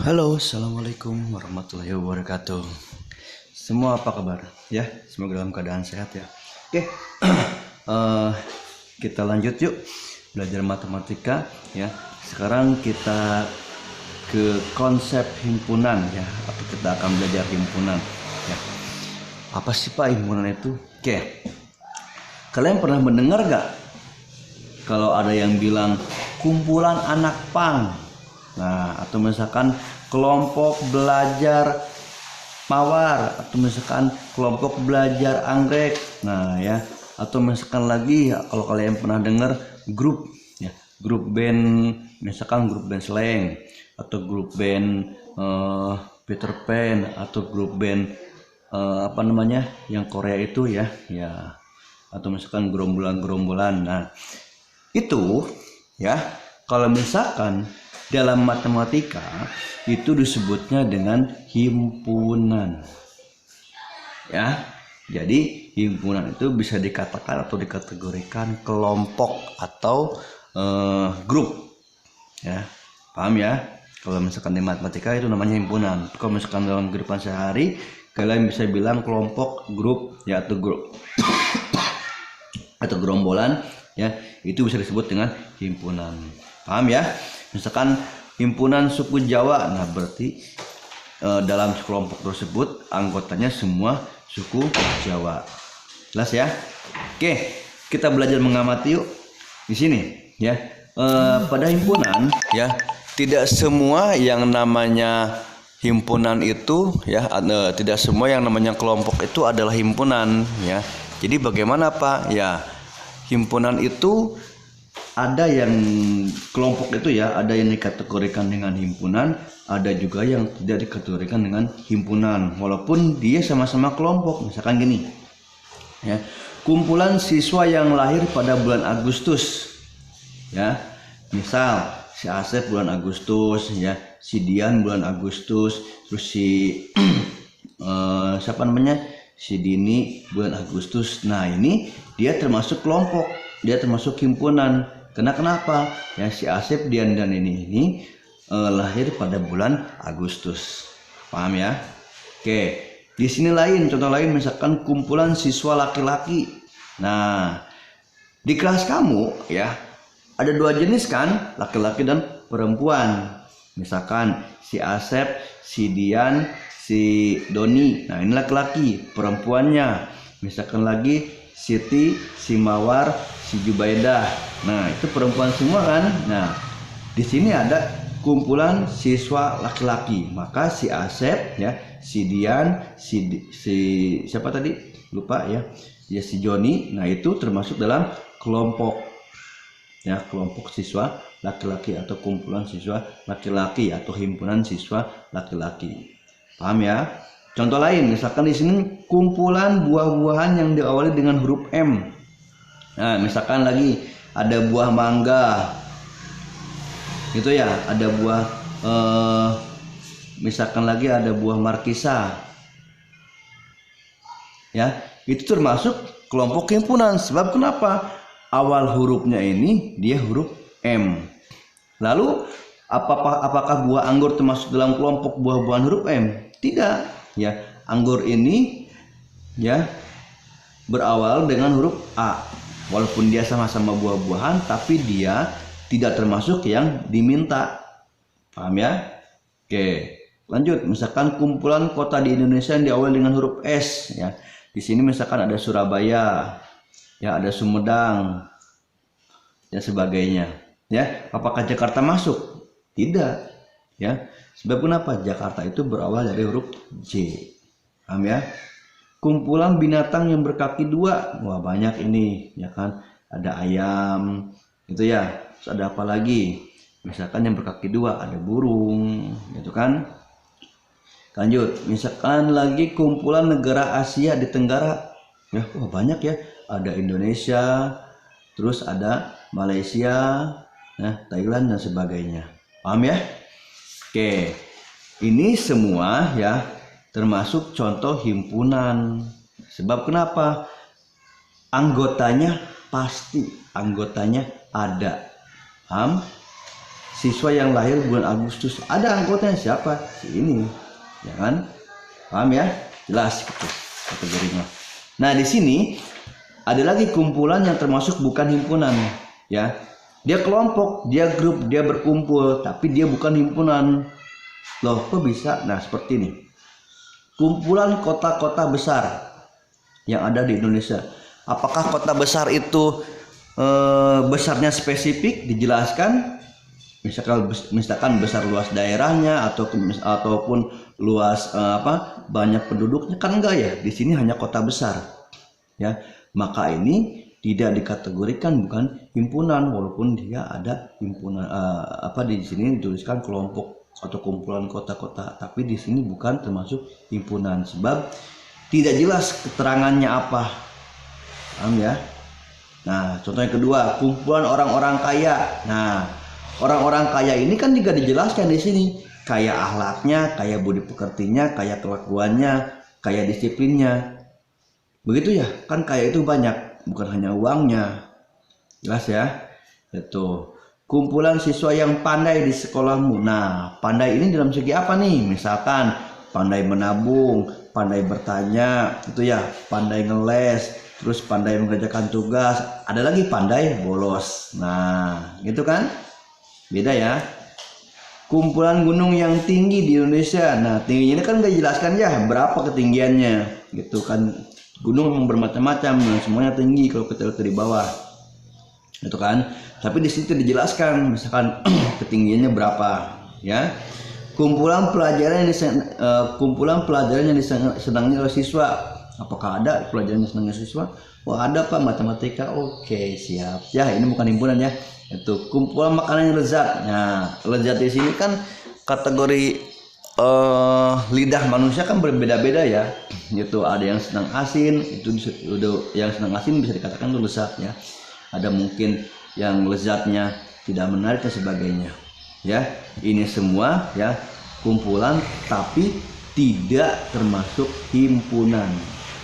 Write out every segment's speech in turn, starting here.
Halo, assalamualaikum warahmatullahi wabarakatuh. Semua apa kabar? Ya, semoga dalam keadaan sehat ya. Oke, kita lanjut yuk belajar matematika ya. Sekarang kita ke konsep himpunan ya, atau kita akan belajar himpunan ya. Apa sih Pak himpunan itu? Oke, kalian pernah mendengar gak kalau ada yang bilang kumpulan anak pang? Nah, atau misalkan kelompok belajar mawar, atau misalkan kelompok belajar anggrek. Nah ya, atau misalkan lagi ya, kalau kalian pernah dengar grup ya, grup band, misalkan grup band slang, atau grup band Peter Pan, atau grup band apa namanya yang Korea itu ya, ya, atau misalkan gerombolan-gerombolan. Nah itu ya, kalau misalkan dalam matematika itu disebutnya dengan himpunan ya. Jadi himpunan itu bisa dikatakan atau dikategorikan kelompok atau grup ya, paham ya? Kalau misalkan di matematika itu namanya himpunan. Kalau misalkan dalam kehidupan sehari kalian bisa bilang kelompok, grup ya, atau grup atau gerombolan ya, itu bisa disebut dengan himpunan, paham ya? Misalkan himpunan suku Jawa, nah berarti dalam kelompok tersebut anggotanya semua suku Jawa. Jelas ya? Oke, kita belajar mengamati yuk di sini ya. Pada himpunan ya, tidak semua yang namanya himpunan itu ya, tidak semua yang namanya kelompok itu adalah himpunan ya. Jadi bagaimana Pak? Ya, himpunan itu ada yang kelompok itu ya, ada yang dikategorikan dengan himpunan, ada juga yang tidak dikategorikan dengan himpunan walaupun dia sama-sama kelompok. Misalkan gini ya, kumpulan siswa yang lahir pada bulan Agustus ya, misal si Asep bulan Agustus ya, si Dian bulan Agustus, terus si siapa namanya, si Dini bulan Agustus. Nah ini dia termasuk kelompok, dia termasuk himpunan. Kenapa? Ya, si Asep, Dian dan ini lahir pada bulan Agustus. Paham ya? Oke, di sini lain, contoh lain misalkan kumpulan siswa laki-laki. Nah, di kelas kamu ya ada dua jenis kan, laki-laki dan perempuan. Misalkan si Asep, si Dian, si Doni. Nah, ini laki-laki, perempuannya. Misalkan lagi Siti, si Mawar, si Jubaidah. Nah, itu perempuan semua kan. Nah, di sini ada kumpulan siswa laki-laki. Maka si Asep ya, si Dian, si siapa tadi? Lupa ya. Ya si Joni. Nah, itu termasuk dalam kelompok. Ya, kelompok siswa laki-laki atau kumpulan siswa laki-laki atau himpunan siswa laki-laki. Paham ya? Contoh lain, misalkan di sini kumpulan buah-buahan yang diawali dengan huruf M. Nah, misalkan lagi ada buah mangga, gitu ya. Ada buah, misalkan lagi ada buah markisa, ya. Itu termasuk kelompok himpunan. Sebab kenapa? Awal hurufnya ini dia huruf M. Lalu apakah buah anggur termasuk dalam kelompok buah-buahan huruf M? Tidak. Ya, anggur ini ya berawal dengan huruf A. Walaupun dia sama-sama buah-buahan, tapi dia tidak termasuk yang diminta. Paham ya? Oke, lanjut. Misalkan kumpulan kota di Indonesia yang diawali dengan huruf S ya. Di sini misalkan ada Surabaya, ya, ada Sumedang dan sebagainya. Ya, apakah Jakarta masuk? Tidak. Ya. Sebab kenapa? Jakarta itu berawal dari huruf J. Paham ya? Kumpulan binatang yang berkaki dua. Wah, banyak ini ya kan. Ada ayam gitu ya. Terus ada apa lagi? Misalkan yang berkaki dua ada burung gitu kan. Lanjut, misalkan lagi kumpulan negara Asia di Tenggara. Ya, wah banyak ya. Ada Indonesia, terus ada Malaysia, nah, Thailand dan sebagainya. Paham ya? Oke, ini semua ya termasuk contoh himpunan. Sebab kenapa? Anggotanya pasti, anggotanya ada. Paham? siswa yang lahir bulan Agustus. Ada anggotanya siapa? Si ini, ya kan? Paham ya? Jelas gitu kategorinya. Nah, di sini ada lagi kumpulan yang termasuk bukan himpunan, ya. Dia kelompok, dia grup, dia berkumpul, tapi dia bukan himpunan. Loh, kok bisa? Nah, seperti ini. Kumpulan kota-kota besar yang ada di Indonesia. Apakah kota besar itu besarnya spesifik dijelaskan? Misalkan besar luas daerahnya ataupun luas banyak penduduknya, kan enggak ya. Di sini hanya kota besar, ya. Maka ini tidak dikategorikan bukan himpunan, walaupun dia ada himpunan di sini dituliskan kelompok atau kumpulan kota-kota, tapi di sini bukan termasuk himpunan sebab tidak jelas keterangannya apa. Paham ya? Nah, contoh yang kedua, kumpulan orang-orang kaya. Nah, orang-orang kaya ini kan juga dijelaskan di sini, kaya akhlaknya, kaya budi pekertinya, kaya kelakuannya, kaya disiplinnya. Begitu ya, kan kaya itu banyak, bukan hanya uangnya. Jelas ya? Itu kumpulan siswa yang pandai di sekolahmu. Nah, pandai ini dalam segi apa nih? Misalkan pandai menabung, pandai bertanya, itu ya, pandai ngeles, terus pandai mengerjakan tugas, ada lagi pandai bolos. Nah, gitu kan? Beda ya. Kumpulan gunung yang tinggi di Indonesia. Nah, tingginya ini kan nggak dijelaskan ya berapa ketinggiannya, gitu kan. Gunung memang bermacam-macam dan semuanya tinggi kalau kita lihat dari bawah, gitu kan. Tapi di situ dijelaskan misalkan ketinggiannya berapa, ya. Kumpulan pelajaran yang disenangi oleh siswa. Apakah ada pelajaran yang disenangi siswa? Wah, ada Pak, matematika. Oke, siap. Ya, ini bukan himpunan ya. Itu kumpulan makanan yang lezat. Nah, lezat di sini kan kategori lidah manusia kan berbeda-beda ya. Itu ada yang senang asin, itu yang senang asin bisa dikatakan itu lezat ya. Ada mungkin yang lezatnya tidak menarik dan sebagainya. Ya, ini semua ya kumpulan tapi tidak termasuk himpunan.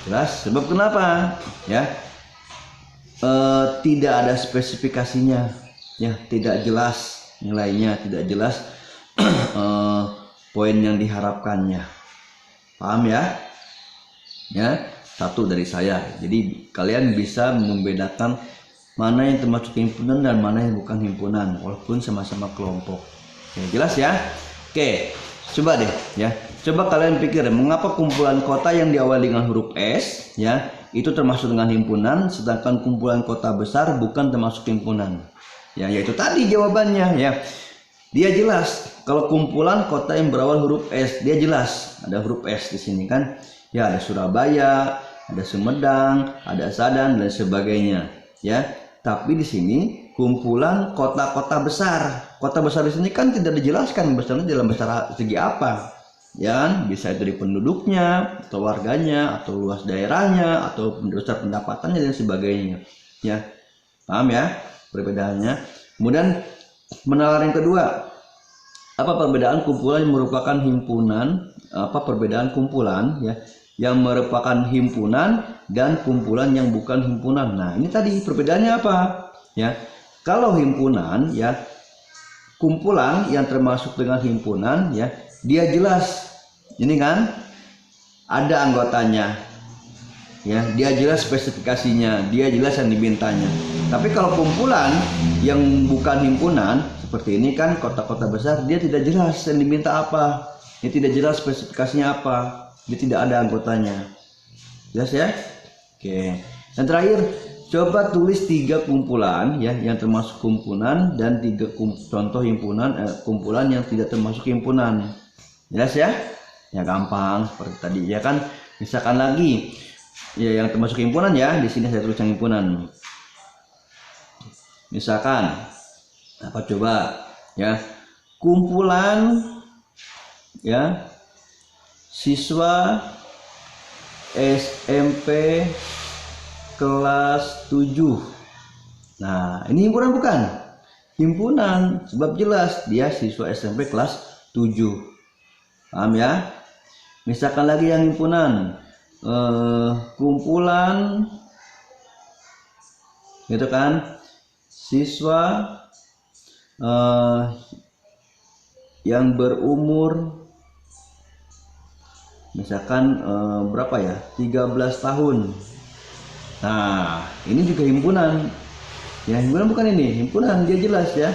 Jelas? Sebab kenapa? Ya, tidak ada spesifikasinya, ya, tidak jelas nilainya, tidak jelas poin yang diharapkannya. Paham ya? Ya, satu dari saya. Jadi kalian bisa membedakan mana yang termasuk himpunan dan mana yang bukan himpunan, walaupun sama-sama kelompok. Oke, jelas ya? Oke, coba deh ya. Coba kalian pikir, mengapa kumpulan kota yang diawali dengan huruf S ya, itu termasuk dengan himpunan, sedangkan kumpulan kota besar bukan termasuk himpunan. Ya, yaitu tadi jawabannya ya. Dia jelas kalau kumpulan kota yang berawal huruf S, dia jelas ada huruf S di sini kan. Ya, ada Surabaya, ada Sumedang, ada Sadan dan sebagainya, ya. Tapi di sini kumpulan kota-kota besar. Kota besar di sini kan tidak dijelaskan besarnya dalam besar segi apa. Ya kan? Bisa itu di penduduknya, atau warganya, atau luas daerahnya, atau besar pendapatannya dan sebagainya. Ya. Paham ya perbedaannya? Kemudian menalar yang kedua, apa perbedaan kumpulan yang merupakan himpunan? Apa perbedaan kumpulan ya yang merupakan himpunan dan kumpulan yang bukan himpunan? Nah, ini tadi perbedaannya apa? Ya, kalau himpunan ya, kumpulan yang termasuk dengan himpunan ya, dia jelas. Ini kan ada anggotanya. Ya, dia jelas spesifikasinya, dia jelas yang dimintanya. Tapi kalau kumpulan yang bukan himpunan seperti ini kan kota-kota besar, dia tidak jelas yang diminta apa, dia tidak jelas spesifikasinya apa, dia tidak ada anggotanya. Jelas ya? Oke. Dan terakhir, coba tulis 3 kumpulan ya yang termasuk himpunan dan 3 contoh kumpulan yang tidak termasuk himpunan. Jelas ya? Ya gampang seperti tadi ya kan. Misalkan lagi ya yang termasuk himpunan ya, di sini saya tulis yang himpunan. Misalkan apa coba ya, kumpulan ya siswa SMP kelas 7. Nah, ini himpunan bukan? Himpunan, sebab jelas dia siswa SMP kelas 7. Paham ya? Misalkan lagi yang himpunan, kumpulan gitu kan, siswa eh, yang berumur misalkan berapa ya, 13 tahun. Nah ini juga himpunan ya, himpunan bukan ini, himpunan dia jelas ya,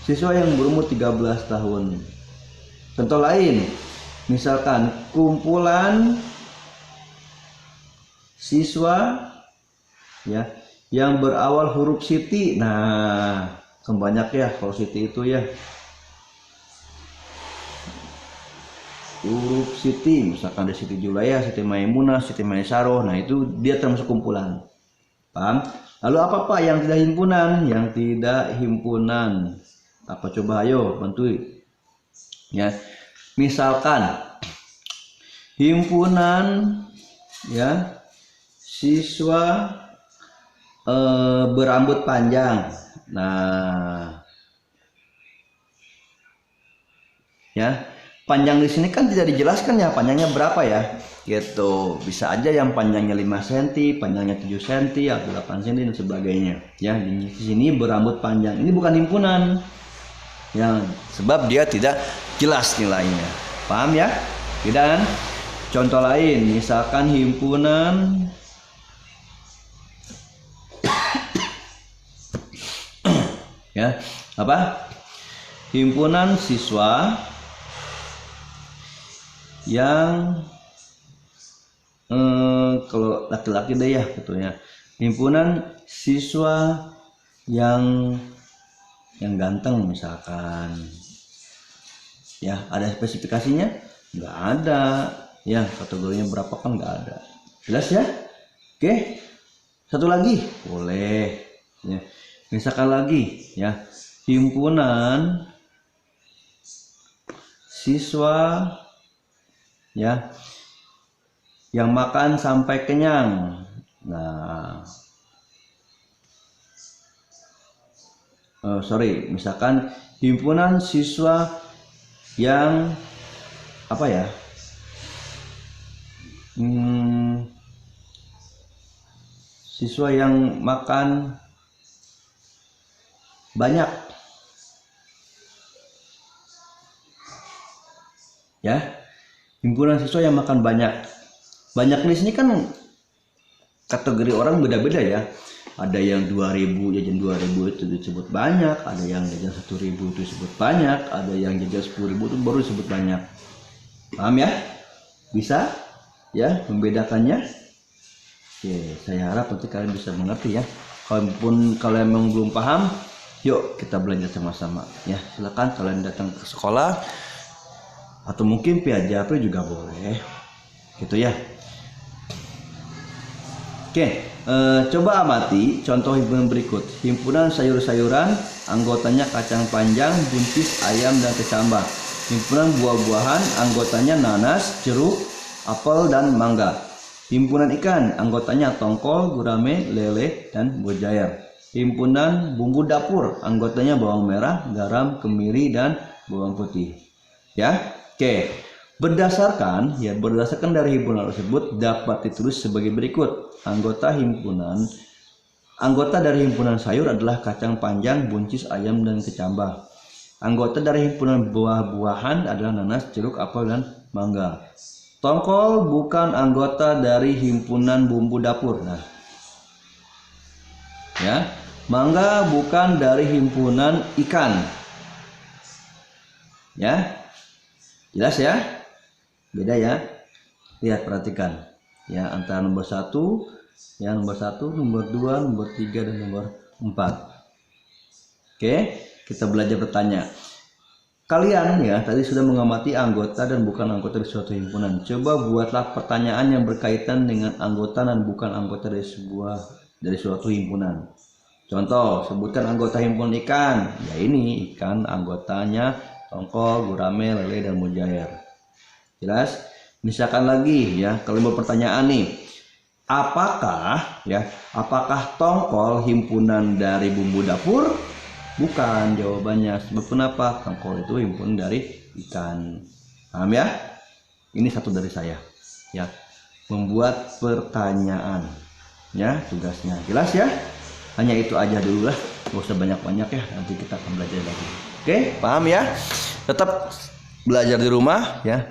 siswa yang berumur 13 tahun. Contoh lain, misalkan kumpulan siswa ya yang berawal huruf Siti. Nah kan banyak ya kalau Siti itu ya, huruf Siti, misalkan ada Siti Julaya, Siti Maimunah, Siti Manisaro. Nah itu dia termasuk kumpulan, paham? Lalu apa yang tidak himpunan? Yang tidak himpunan apa coba, ayo bantu ya. Misalkan himpunan ya siswa berambut panjang. Nah ya, panjang di sini kan tidak dijelaskan ya panjangnya berapa ya gitu. Bisa aja yang panjangnya 5 cm, panjangnya 7 cm atau 8 cm dan sebagainya ya. Di sini berambut panjang, ini bukan himpunan ya, sebab dia tidak jelas nilainya, paham ya? Tidak kan? Contoh lain, misalkan himpunan ya apa, himpunan siswa yang kalau laki-laki deh ya betulnya, himpunan siswa yang ganteng misalkan ya. Ada spesifikasinya? Nggak ada ya, kategorinya berapa kan nggak ada, jelas ya. Oke, satu lagi boleh ya, misalkan lagi ya, himpunan siswa ya yang makan sampai kenyang. Nah misalkan himpunan siswa yang apa ya, siswa yang makan banyak ya, himpunan siswa yang makan banyak. Banyak di sini kan kategori orang beda-beda ya. Ada yang 2000 jajan 2000 itu disebut banyak, ada yang jajan 1000 itu disebut banyak, ada yang jajan 10.000 itu baru disebut banyak. Paham ya? Bisa ya membedakannya? Oke, saya harap nanti kalian bisa mengerti ya. Kalaupun kalian memang belum paham, yuk kita belajar sama-sama ya. Silakan kalian datang ke sekolah atau mungkin via Japri juga boleh. Gitu ya. Oke, coba amati contoh himpunan berikut. Himpunan sayur-sayuran, anggotanya kacang panjang, buncis, ayam, dan kecambah. Himpunan buah-buahan, anggotanya nanas, jeruk, apel, dan mangga. Himpunan ikan, anggotanya tongkol, gurame, lele, dan mujair. Himpunan bumbu dapur, anggotanya bawang merah, garam, kemiri, dan bawang putih. Ya, oke. Berdasarkan dari himpunan tersebut dapat ditulis sebagai berikut. Anggota dari himpunan sayur adalah kacang panjang, buncis, ayam, dan kecambah. Anggota dari himpunan buah-buahan adalah nanas, jeruk, apel, dan mangga. Tongkol bukan anggota dari himpunan bumbu dapur. Nah, ya, mangga bukan dari himpunan ikan. Ya, jelas ya? Beda ya, lihat perhatikan ya antara nomor 1 ya, nomor 2, nomor 3, dan nomor 4. Oke, kita belajar bertanya. Kalian ya tadi sudah mengamati anggota dan bukan anggota dari suatu himpunan. Coba buatlah pertanyaan yang berkaitan dengan anggota dan bukan anggota dari suatu himpunan. Contoh, sebutkan anggota himpunan ikan. Ya ini ikan, anggotanya tongkol, gurame, lele, dan mujair. Jelas? Misalkan lagi ya, kalau pertanyaan nih, apakah tongkol himpunan dari bumbu dapur? Bukan jawabannya. Sebab kenapa? Tongkol itu himpunan dari ikan. Paham ya? Ini satu dari saya ya, membuat pertanyaan ya tugasnya. Jelas ya? Hanya itu aja dulu lah. Gak usah banyak-banyak ya, nanti kita akan belajar lagi. Oke, paham ya? Tetap belajar di rumah ya,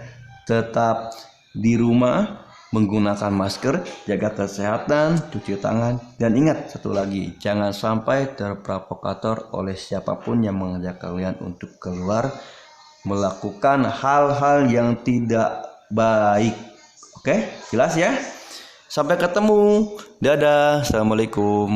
tetap di rumah menggunakan masker, jaga kesehatan, cuci tangan, dan ingat satu lagi, jangan sampai terprovokator oleh siapapun yang mengajak kalian untuk keluar melakukan hal-hal yang tidak baik. Oke, jelas ya? Sampai ketemu. Dadah. Assalamualaikum.